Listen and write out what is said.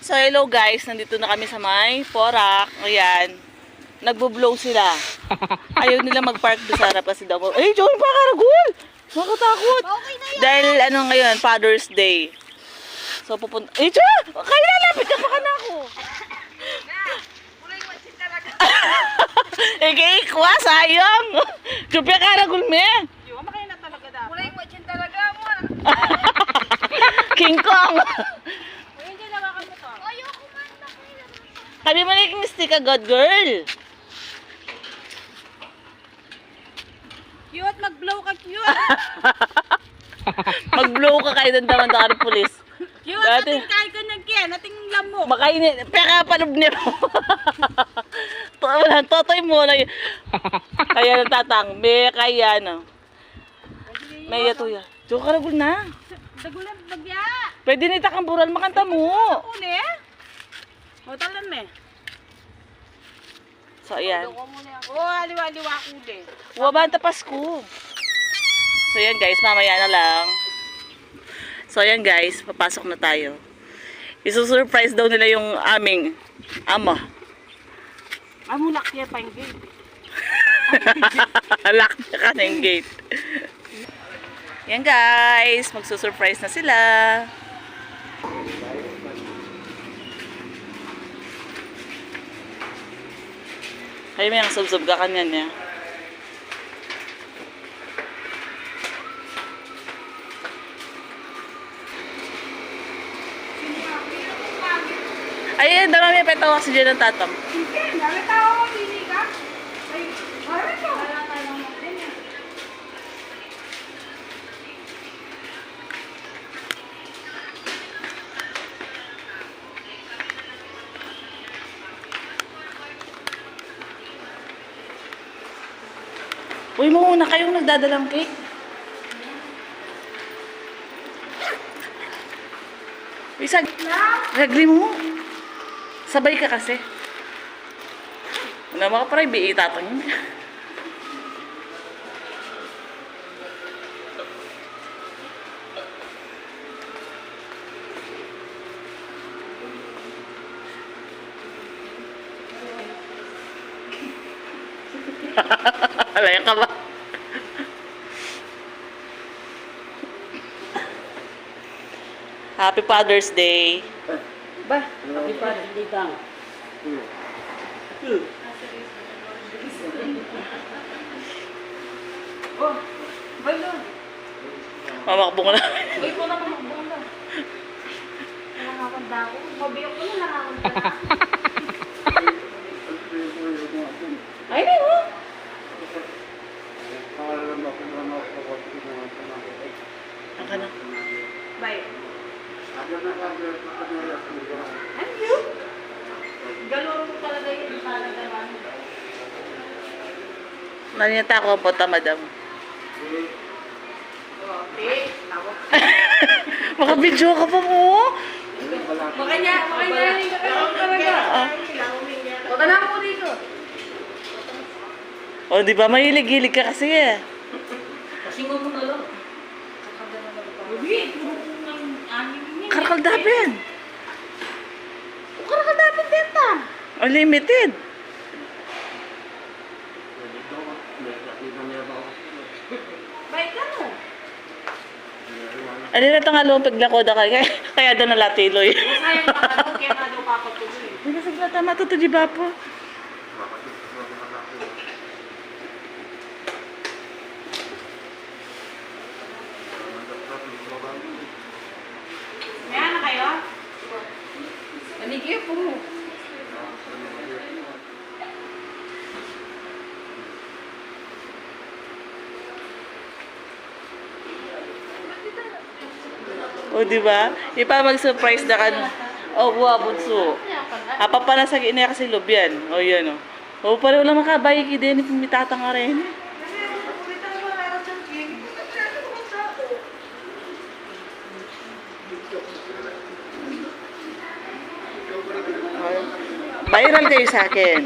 So hello guys, nandito na kami sa may Porac. Ayan, nagbo-blow sila. Ayaw nila mag-park doon sa harap kasi daw. Eh, Joey pa karagul! Nakatakot. Okay na yan. Dahil ano ngayon, Father's Day. So pupunta. Eh, Joey! Kaya lalapit ka pa ka na ako. Eh, kay kwa, sayang. Joey karagul me. Kulay mo dyan talaga mo. King Kong. Hindi na makamuto. Ayoko man na. Kami mo naging stick a god girl. Cute, mag-blow ka cute. Mag-blow ka kayo doon naman ng pulis. Cute, nating kain ka niyang kaya, nating lamok. Makainit. Peka palub niya mo. Walang totoy mo na yun. Kaya natatang. May kaya no. May yatuya. Diyo ka ragul na. Dagulan, bagya. Pwede na itakang bural makanta mo. Uli. O, talan me. So ayan. O, aliwa-aliwa uli. Wabanta Pasko. So yan guys, mamaya na lang. So ayan guys, papasok na tayo. Isusurprise daw nila yung aming ama. Amulak niya pa yung gate. Lock na ka na yung gate. Yan guys, magsusurprise na sila. Ay, may ang sub-sub ka kanyan niya. Ay, dami may petawak si Jen ng tatang. Hindi, nalatawa mo, hindi ka. Ay, parang ka. Uy, muna kayong nagdadalang cake. Uy, ragli mo. Sabay ka kasi. Wala mga paray, itatang yun. Alaya ka ba? Happy Father's Day. Ba, happy Father's Day kang. Oh, balon. Mamakbo ko na. Uy, ko na mamakbong na. Nakakanda ako. Mabiyok ko na nakakanda. Ay, di mo. Ang ka na. Bye. Ano yun? Galoro ko talaga yun. Talaga man. Nanita ako ang pota, madam. Okay. Tawag. Makabidyo ka pa mo. Makanya rin ka talaga. Huwag ka na ako dito. O, di ba? Mahilig-hilig ka kasi eh. Kasi mo na lang. Uy, Karakaldapin. karakaldapin dito. Unlimited. Bye ka mo. Ano na ito nga lumpig na koda kaya doon nalatiloy. Sayang pa ka kaya nga daw papatuloy. Hindi kasi tama ito di ba po? May na kayo? Nanigyan po mo. O di ba? Ipa mag-surprise na kan. O buwa bunso. Apa pa na sa ina kasi lubyan. O yan o. O pareho lang makabayi ki din pumitatang nga rin. Viral kayo sa akin.